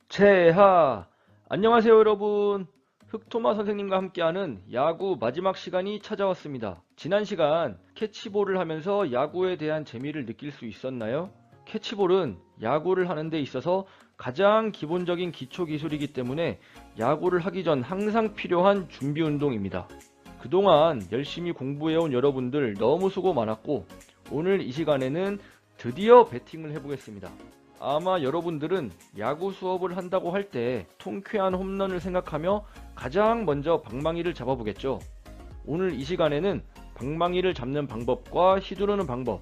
최하! 안녕하세요 여러분. 흑토마 선생님과 함께하는 야구 마지막 시간이 찾아왔습니다. 지난 시간 캐치볼을 하면서 야구에 대한 재미를 느낄 수 있었나요? 캐치볼은 야구를 하는 데 있어서 가장 기본적인 기초 기술이기 때문에 야구를 하기 전 항상 필요한 준비 운동입니다. 그동안 열심히 공부해온 여러분들 너무 수고 많았고, 오늘 이 시간에는 드디어 배팅을 해보겠습니다. 아마 여러분들은 야구 수업을 한다고 할 때 통쾌한 홈런을 생각하며 가장 먼저 방망이를 잡아보겠죠. 오늘 이 시간에는 방망이를 잡는 방법과 휘두르는 방법,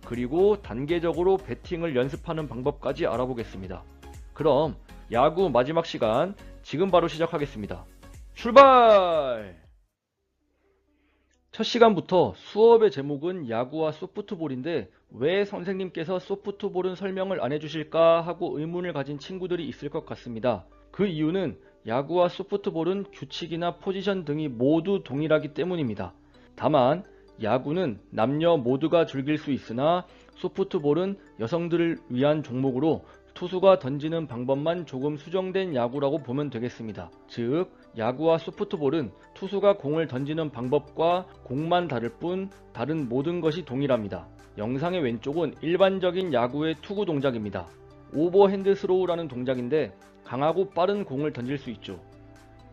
그리고 단계적으로 배팅을 연습하는 방법까지 알아보겠습니다. 그럼 야구 마지막 시간 지금 바로 시작하겠습니다. 출발! 첫 시간부터 수업의 제목은 야구와 소프트볼인데 왜 선생님께서 소프트볼은 설명을 안 해주실까 하고 의문을 가진 친구들이 있을 것 같습니다. 그 이유는 야구와 소프트볼은 규칙이나 포지션 등이 모두 동일하기 때문입니다. 다만 야구는 남녀 모두가 즐길 수 있으나 소프트볼은 여성들을 위한 종목으로 투수가 던지는 방법만 조금 수정된 야구라고 보면 되겠습니다. 즉, 야구와 소프트볼은 투수가 공을 던지는 방법과 공만 다를 뿐 다른 모든 것이 동일합니다. 영상의 왼쪽은 일반적인 야구의 투구 동작입니다. 오버핸드 스로우라는 동작인데 강하고 빠른 공을 던질 수 있죠.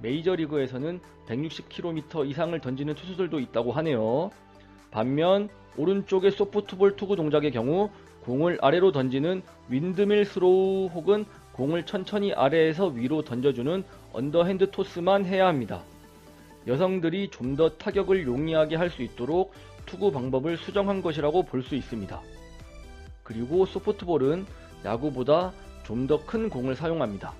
메이저리그에서는 160km 이상을 던지는 투수들도 있다고 하네요. 반면 오른쪽의 소프트볼 투구 동작의 경우 공을 아래로 던지는 윈드밀 스로우 혹은 공을 천천히 아래에서 위로 던져주는 언더핸드 토스만 해야 합니다. 여성들이 좀 더 타격을 용이하게 할 수 있도록 투구 방법을 수정한 것이라고 볼 수 있습니다. 그리고 소프트볼은 야구보다 좀 더 큰 공을 사용합니다.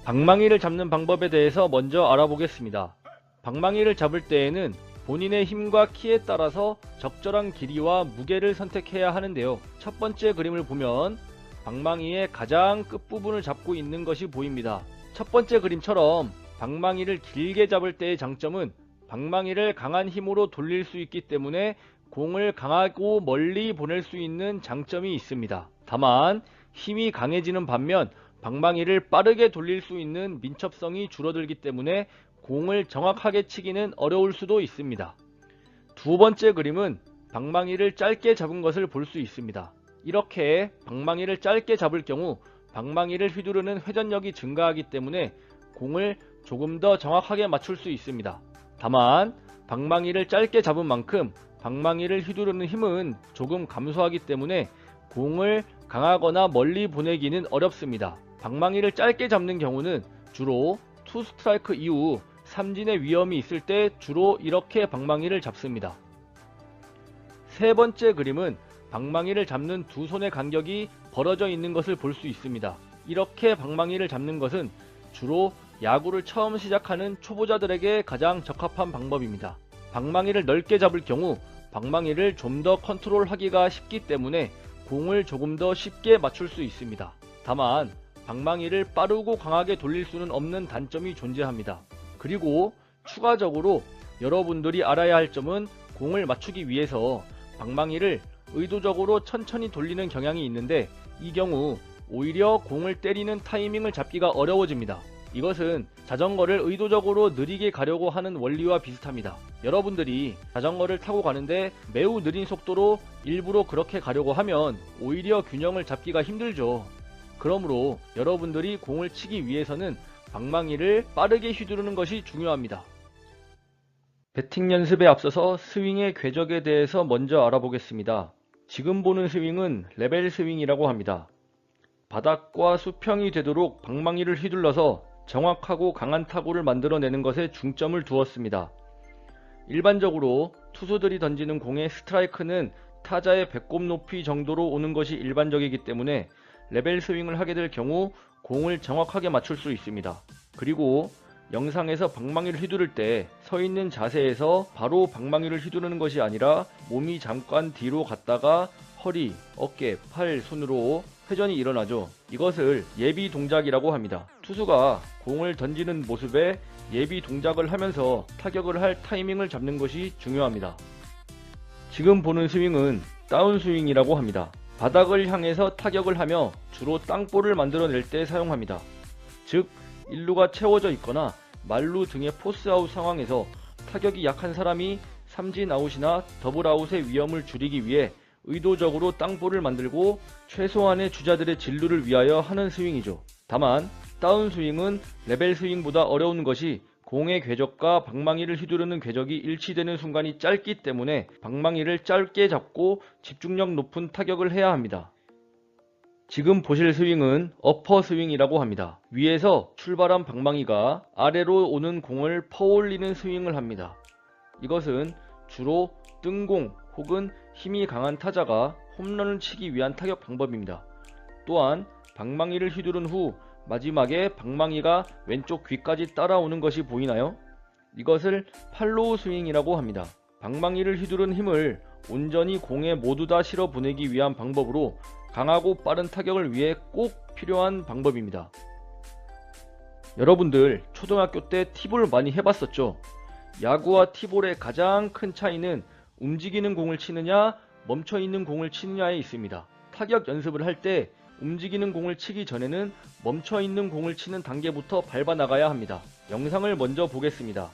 방망이를 잡는 방법에 대해서 먼저 알아보겠습니다. 방망이를 잡을 때에는 본인의 힘과 키에 따라서 적절한 길이와 무게를 선택해야 하는데요. 첫 번째 그림을 보면 방망이의 가장 끝부분을 잡고 있는 것이 보입니다. 첫 번째 그림처럼 방망이를 길게 잡을 때의 장점은 방망이를 강한 힘으로 돌릴 수 있기 때문에 공을 강하고 멀리 보낼 수 있는 장점이 있습니다. 다만 힘이 강해지는 반면 방망이를 빠르게 돌릴 수 있는 민첩성이 줄어들기 때문에 공을 정확하게 치기는 어려울 수도 있습니다. 두 번째 그림은 방망이를 짧게 잡은 것을 볼 수 있습니다. 이렇게 방망이를 짧게 잡을 경우 방망이를 휘두르는 회전력이 증가하기 때문에 공을 조금 더 정확하게 맞출 수 있습니다. 다만 방망이를 짧게 잡은 만큼 방망이를 휘두르는 힘은 조금 감소하기 때문에 공을 강하거나 멀리 보내기는 어렵습니다. 방망이를 짧게 잡는 경우는 주로 투 스트라이크 이후 삼진의 위험이 있을 때 주로 이렇게 방망이를 잡습니다. 세 번째 그림은 방망이를 잡는 두 손의 간격이 벌어져 있는 것을 볼 수 있습니다. 이렇게 방망이를 잡는 것은 주로 야구를 처음 시작하는 초보자들에게 가장 적합한 방법입니다. 방망이를 넓게 잡을 경우 방망이를 좀 더 컨트롤하기가 쉽기 때문에 공을 조금 더 쉽게 맞출 수 있습니다. 다만 방망이를 빠르고 강하게 돌릴 수는 없는 단점이 존재합니다. 그리고 추가적으로 여러분들이 알아야 할 점은 공을 맞추기 위해서 방망이를 의도적으로 천천히 돌리는 경향이 있는데 이 경우 오히려 공을 때리는 타이밍을 잡기가 어려워집니다. 이것은 자전거를 의도적으로 느리게 가려고 하는 원리와 비슷합니다. 여러분들이 자전거를 타고 가는데 매우 느린 속도로 일부러 그렇게 가려고 하면 오히려 균형을 잡기가 힘들죠. 그러므로 여러분들이 공을 치기 위해서는 방망이를 빠르게 휘두르는 것이 중요합니다. 배팅 연습에 앞서서 스윙의 궤적에 대해서 먼저 알아보겠습니다. 지금 보는 스윙은 레벨 스윙이라고 합니다. 바닥과 수평이 되도록 방망이를 휘둘러서 정확하고 강한 타구를 만들어내는 것에 중점을 두었습니다. 일반적으로 투수들이 던지는 공의 스트라이크는 타자의 배꼽 높이 정도로 오는 것이 일반적이기 때문에 레벨 스윙을 하게 될 경우 공을 정확하게 맞출 수 있습니다. 그리고 영상에서 방망이를 휘두를 때 서 있는 자세에서 바로 방망이를 휘두르는 것이 아니라 몸이 잠깐 뒤로 갔다가 허리, 어깨, 팔, 손으로 회전이 일어나죠. 이것을 예비 동작이라고 합니다. 투수가 공을 던지는 모습에 예비 동작을 하면서 타격을 할 타이밍을 잡는 것이 중요합니다. 지금 보는 스윙은 다운스윙이라고 합니다. 바닥을 향해서 타격을 하며 주로 땅볼을 만들어낼 때 사용합니다. 즉, 일루가 채워져 있거나 말루 등의 포스아웃 상황에서 타격이 약한 사람이 삼진 아웃이나 더블 아웃의 위험을 줄이기 위해 의도적으로 땅볼을 만들고 최소한의 주자들의 진루를 위하여 하는 스윙이죠. 다만 다운스윙은 레벨 스윙보다 어려운 것이 공의 궤적과 방망이를 휘두르는 궤적이 일치되는 순간이 짧기 때문에 방망이를 짧게 잡고 집중력 높은 타격을 해야 합니다. 지금 보실 스윙은 어퍼 스윙이라고 합니다. 위에서 출발한 방망이가 아래로 오는 공을 퍼올리는 스윙을 합니다. 이것은 주로 뜬공 혹은 힘이 강한 타자가 홈런을 치기 위한 타격 방법입니다. 또한 방망이를 휘두른 후 마지막에 방망이가 왼쪽 귀까지 따라오는 것이 보이나요? 이것을 팔로우 스윙이라고 합니다. 방망이를 휘두른 힘을 온전히 공에 모두 다 실어 보내기 위한 방법으로 강하고 빠른 타격을 위해 꼭 필요한 방법입니다. 여러분들 초등학교 때 티볼 많이 해봤었죠? 야구와 티볼의 가장 큰 차이는 움직이는 공을 치느냐 멈춰있는 공을 치느냐에 있습니다. 타격 연습을 할 때 움직이는 공을 치기 전에는 멈춰있는 공을 치는 단계부터 밟아 나가야 합니다. 영상을 먼저 보겠습니다.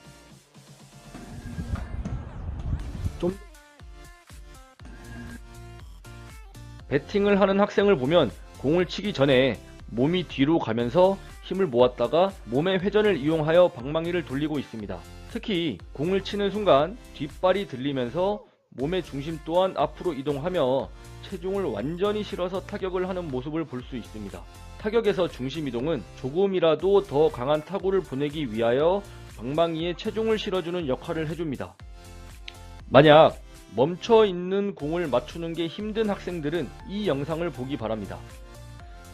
배팅을 하는 학생을 보면 공을 치기 전에 몸이 뒤로 가면서 힘을 모았다가 몸의 회전을 이용하여 방망이를 돌리고 있습니다. 특히 공을 치는 순간 뒷발이 들리면서 몸의 중심 또한 앞으로 이동하며 체중을 완전히 실어서 타격을 하는 모습을 볼 수 있습니다. 타격에서 중심 이동은 조금이라도 더 강한 타구를 보내기 위하여 방망이에 체중을 실어주는 역할을 해줍니다. 만약 멈춰있는 공을 맞추는 게 힘든 학생들은 이 영상을 보기 바랍니다.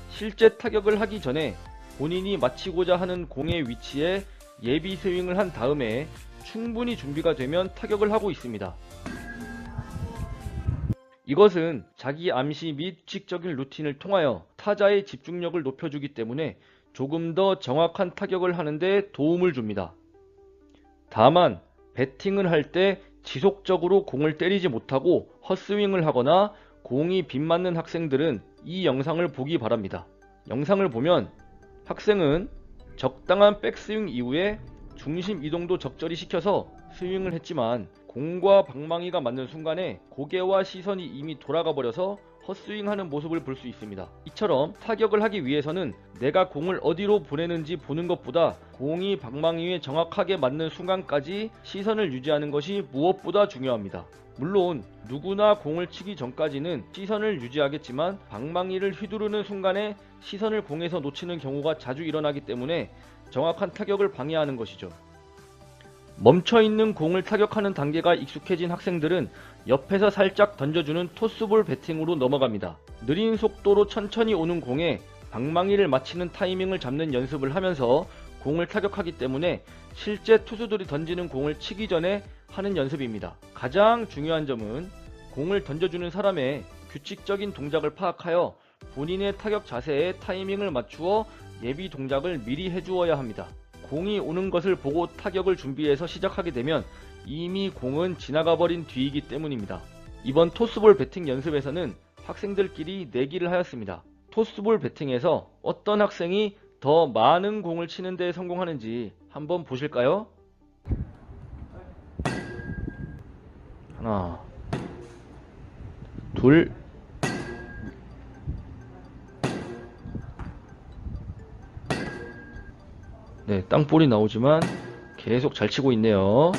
실제 타격을 하기 전에 본인이 맞히고자 하는 공의 위치에 예비 스윙을 한 다음에 충분히 준비가 되면 타격을 하고 있습니다. 이것은 자기 암시 및 규칙적인 루틴을 통하여 타자의 집중력을 높여주기 때문에 조금 더 정확한 타격을 하는데 도움을 줍니다. 다만 배팅을 할 때 지속적으로 공을 때리지 못하고 헛스윙을 하거나 공이 빗맞는 학생들은 이 영상을 보기 바랍니다. 영상을 보면 학생은 적당한 백스윙 이후에 중심 이동도 적절히 시켜서 스윙을 했지만 공과 방망이가 맞는 순간에 고개와 시선이 이미 돌아가 버려서 헛스윙하는 모습을 볼 수 있습니다. 이처럼 타격을 하기 위해서는 내가 공을 어디로 보내는지 보는 것보다 공이 방망이에 정확하게 맞는 순간까지 시선을 유지하는 것이 무엇보다 중요합니다. 물론 누구나 공을 치기 전까지는 시선을 유지하겠지만 방망이를 휘두르는 순간에 시선을 공에서 놓치는 경우가 자주 일어나기 때문에 정확한 타격을 방해하는 것이죠. 멈춰있는 공을 타격하는 단계가 익숙해진 학생들은 옆에서 살짝 던져주는 토스볼 배팅으로 넘어갑니다. 느린 속도로 천천히 오는 공에 방망이를 맞히는 타이밍을 잡는 연습을 하면서 공을 타격하기 때문에 실제 투수들이 던지는 공을 치기 전에 하는 연습입니다. 가장 중요한 점은 공을 던져주는 사람의 규칙적인 동작을 파악하여 본인의 타격 자세에 타이밍을 맞추어 예비 동작을 미리 해주어야 합니다. 공이 오는 것을 보고 타격을 준비해서 시작하게 되면 이미 공은 지나가 버린 뒤이기 때문입니다. 이번 토스볼 배팅 연습에서는 학생들끼리 내기를 하였습니다. 토스볼 배팅에서 어떤 학생이 더 많은 공을 치는 데 성공하는지 한번 보실까요? 하나, 둘, 네, 땅볼이 나오지만 계속 잘 치고 있네요.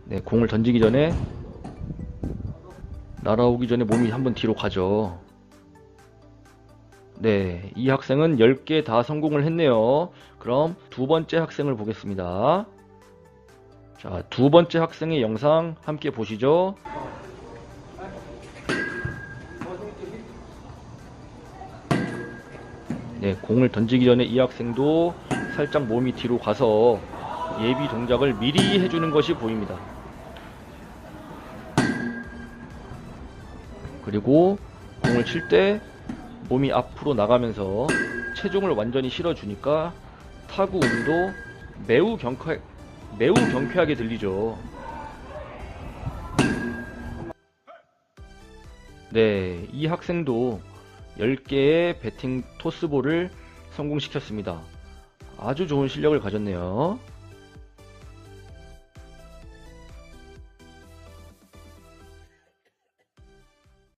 네, 공을 던지기 전에 날아오기 전에 몸이 한번 뒤로 가죠. 네, 이 학생은 10개 다 성공을 했네요. 그럼 두 번째 학생을 보겠습니다. 자, 두 번째 학생의 영상 함께 보시죠. 네, 공을 던지기 전에 이 학생도 살짝 몸이 뒤로 가서 예비 동작을 미리 해주는 것이 보입니다. 그리고 공을 칠 때 몸이 앞으로 나가면서 체중을 완전히 실어주니까 타구음도 매우 경쾌하게 들리죠. 네, 이 학생도 10개의 배팅 토스볼을 성공시켰습니다. 아주 좋은 실력을 가졌네요.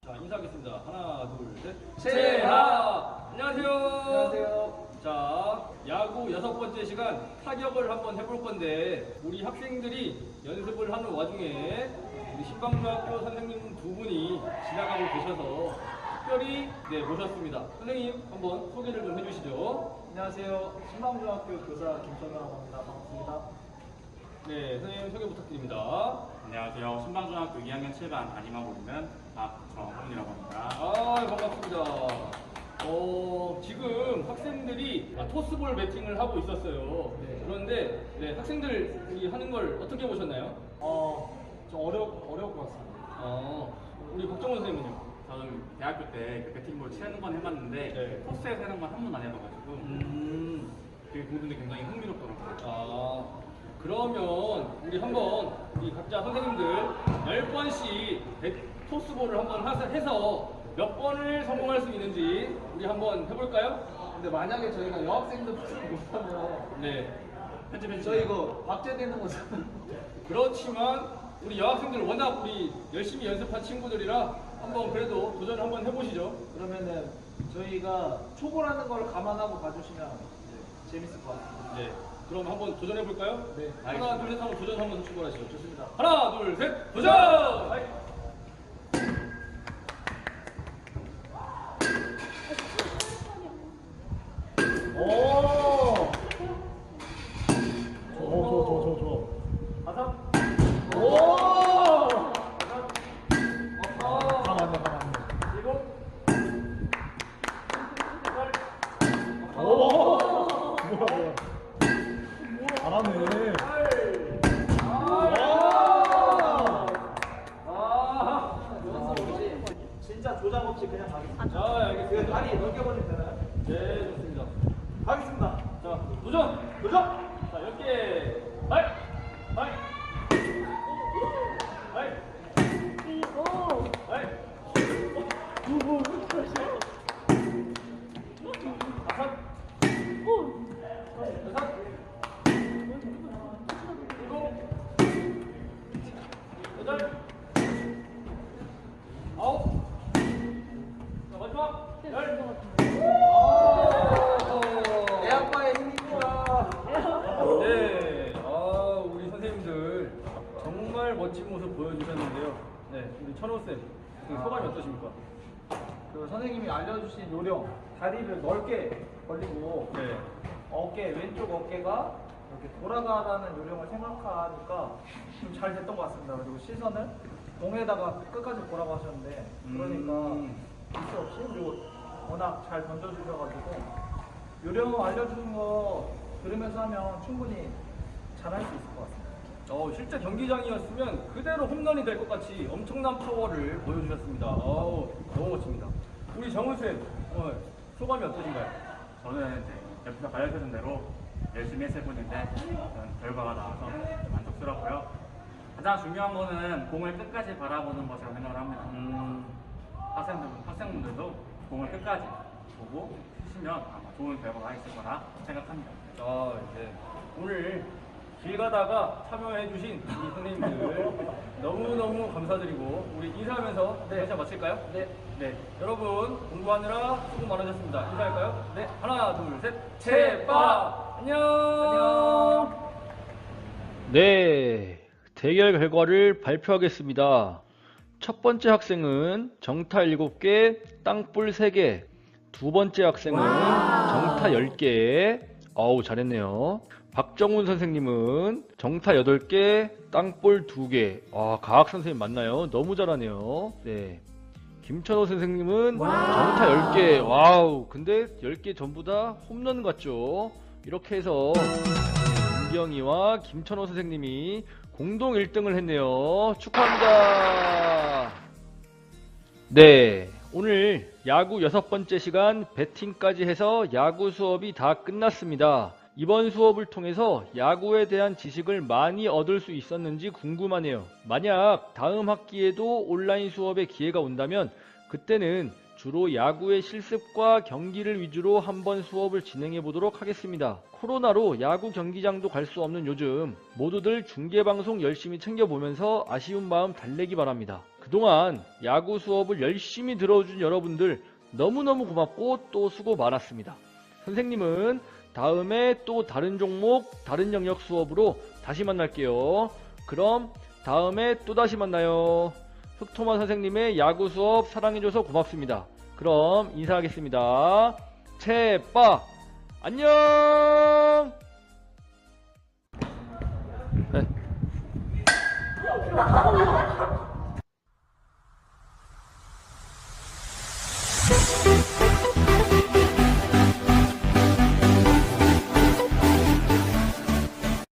자, 인사하겠습니다. 하나, 둘, 셋. 세하! 안녕하세요. 안녕하세요. 자, 야구 6번째 시간 타격을 한번 해볼 건데, 우리 학생들이 연습을 하는 와중에 우리 신방중학교 선생님 두 분이 지나가고 계셔서 특별히 모셨습니다. 선생님 한번 소개를 좀 해주시죠. 안녕하세요. 신방중학교 교사 김천우라고 합니다. 반갑습니다. 네, 선생님 소개 부탁드립니다. 안녕하세요. 신방중학교 2학년 7반 담임하고 있는 박정훈이라고 합니다. 아, 반갑습니다. 지금 학생들이 토스볼 배팅을 하고 있었어요. 네. 그런데 학생들 우리 하는 걸 어떻게 보셨나요? 좀 어려울 것 같습니다. 우리 박정훈 선생님은요? 저는 대학교 때 그 배팅볼 치는 건 해봤는데 네. 코스에서 하는 건 한 번도 안 해봐가지고 되게 공들이 굉장히 흥미롭더라고요. 그러면 우리 한번 우리 각자 선생님들 10번씩 토스볼을 한번 해서 몇 번을 성공할 수 있는지 우리 한번 해볼까요? 근데 만약에 저희가 여학생들 못하면 네. 저희 이거 박제되는 거잖아요. 그렇지만 우리 여학생들 워낙 우리 열심히 연습한 친구들이라 한번 그래도 도전을 한번 해보시죠. 그러면은 저희가 초보라는 걸 감안하고 봐주시면 재밌을 것 같습니다. 네. 그럼 한번 도전해볼까요? 네. 하나, 둘, 셋 하면 도전 한번 출발하시죠. 좋습니다. 하나, 둘, 셋, 도전! 오! 다섯. 오! 아, 가만히. 일곱. 여덟. 오! 뭐야. 잘하네. 진짜 조작 없이 그냥 가겠습니다. 자, 알겠습니다. 다리 넘겨버리면 되나요? 네, 좋습니다. 가겠습니다. 자, 도전! 자, 10개. 하이! 하이! 하이! 하이! 다섯. 여섯. 일곱. 여덟. 아홉. 자, 마지막. 열. 내 아빠의 힘이구나. 네, 우리 선생님들 정말 멋진 모습 보여주셨는데요. 네, 우리 천호쌤, 소감이 어떠십니까? 그 선생님이 알려주신 요령, 다리를 넓게 벌리고 네. 왼쪽 어깨가 이렇게 돌아가라는 요령을 생각하니까 좀 잘 됐던 것 같습니다. 그리고 시선을 공에다가 끝까지 보라고 하셨는데 그러니까 미스 없이 그리고 워낙 잘 던져주셔가지고 요령 알려주는 거 들으면서 하면 충분히 잘할 수 있을 것 같습니다. 실제 경기장이었으면 그대로 홈런이 될 것 같이 엄청난 파워를 보여주셨습니다. 너무 멋집니다. 우리 정훈쌤, 소감이 어떠신가요? 저는 이제 옆에서 가르쳐준 대로 열심히 했을 뿐인데 결과가 나와서 만족스럽고요. 가장 중요한 거는 공을 끝까지 바라보는 것이라고 생각을 합니다. 학생분들도 공을 끝까지 보고 치시면 아마 좋은 결과가 있을 거라 생각합니다. 네. 오늘 길 가다가 참여해주신 우리 선생님들 너무너무 감사드리고 우리 인사하면서 다시 마칠까요? 네. 여러분 공부하느라 수고 많으셨습니다. 인사할까요? 네. 하나, 둘, 셋. 채빠! 안녕! 네. 대결 결과를 발표하겠습니다. 첫 번째 학생은 정타 7개, 땅볼 3개. 두 번째 학생은 정타 10개. 잘했네요. 박정훈 선생님은 정타 8개, 땅볼 2개. 가학 선생님 맞나요? 너무 잘하네요. 네. 김천호 선생님은 정타 10개. 와우, 근데 10개 전부 다 홈런 같죠? 이렇게 해서 은경이와 김천호 선생님이 공동 1등을 했네요. 축하합니다. 네. 오늘 야구 6번째 시간 배팅까지 해서 야구 수업이 다 끝났습니다. 이번 수업을 통해서 야구에 대한 지식을 많이 얻을 수 있었는지 궁금하네요. 만약 다음 학기에도 온라인 수업의 기회가 온다면 그때는 주로 야구의 실습과 경기를 위주로 한번 수업을 진행해 보도록 하겠습니다. 코로나로 야구 경기장도 갈 수 없는 요즘 모두들 중계방송 열심히 챙겨보면서 아쉬운 마음 달래기 바랍니다. 그동안 야구 수업을 열심히 들어준 여러분들 너무너무 고맙고 또 수고 많았습니다. 선생님은 다음에 또 다른 종목, 다른 영역 수업으로 다시 만날게요. 그럼 다음에 또 다시 만나요. 흑토마 선생님의 야구 수업 사랑해줘서 고맙습니다. 그럼 인사하겠습니다. 채빠 안녕. 네.